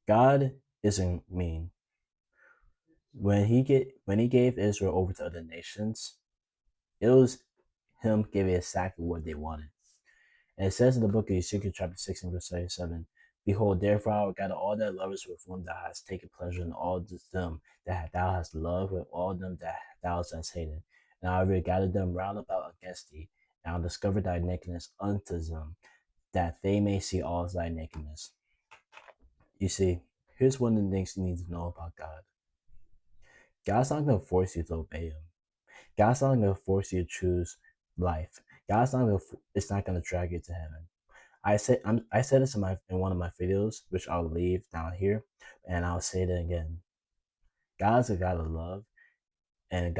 God isn't mean. When he gave Israel over to other nations, it was him giving exactly what they wanted. And it says in the book of Ezekiel chapter 16 verse 37, Behold, therefore I will gather all thy lovers with whom thou hast taken pleasure, and all them that thou hast loved with all them that thou hast hated. And I will gather them round about against thee, and I will discover thy nakedness unto them, that they may see all thy nakedness. You see, here's one of the things you need to know about God. God's not going to force you to obey him. God's not going to force you to choose life. God's not going to, it's not going to drag you to heaven. I said this in one of my videos, which I'll leave down here, and I'll say it again. God's a God of love, and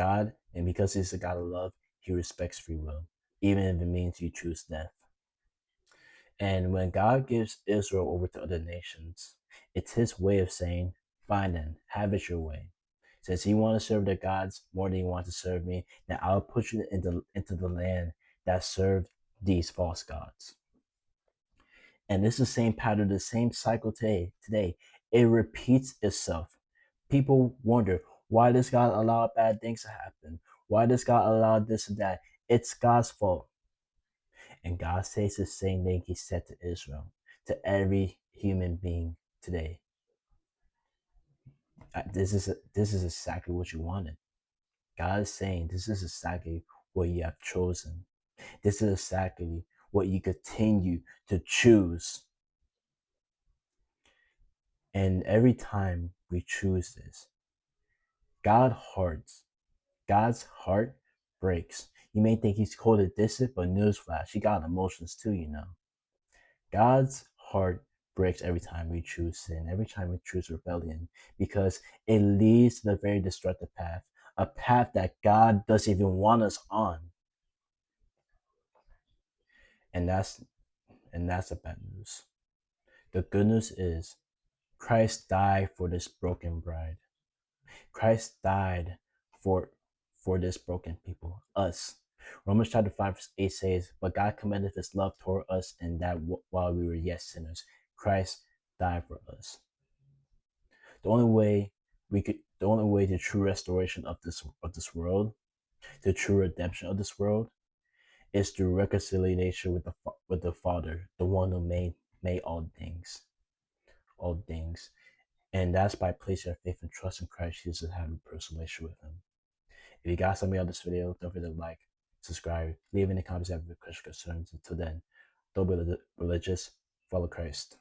because He's a God of love, He respects free will, even if it means you choose death. And when God gives Israel over to other nations, it's His way of saying, "Fine then, have it your way." Since you want to serve the gods more than you want to serve me, then I'll put you into the land that served these false gods. And this is the same pattern, the same cycle today. It repeats itself. People wonder, why does God allow bad things to happen? Why does God allow this and that? It's God's fault. And God says the same thing He said to Israel, to every human being today. This is exactly what you wanted. God is saying this is exactly what you have chosen. This is exactly what you continue to choose. And every time we choose this, God's heart breaks. You may think He's cold and distant, but newsflash, He got emotions too, you know. God's heart breaks every time we choose sin, every time we choose rebellion, because it leads to the very destructive path, a path that God doesn't even want us on. And that's the bad news. The good news is Christ died for this broken bride. Christ died for this broken people, us. Romans chapter 5 verse 8 says, But God commendeth his love toward us, in that while we were yet sinners, Christ died for us. The only way the true restoration of this world, the true redemption of this world, is through reconciliation with the Father, the one who made all things. And that's by placing our faith and trust in Christ Jesus and having a personal relationship with him. If you got something on this video, don't forget to like, subscribe, leave any comments if you have questions or concerns. Until then, don't be religious, follow Christ.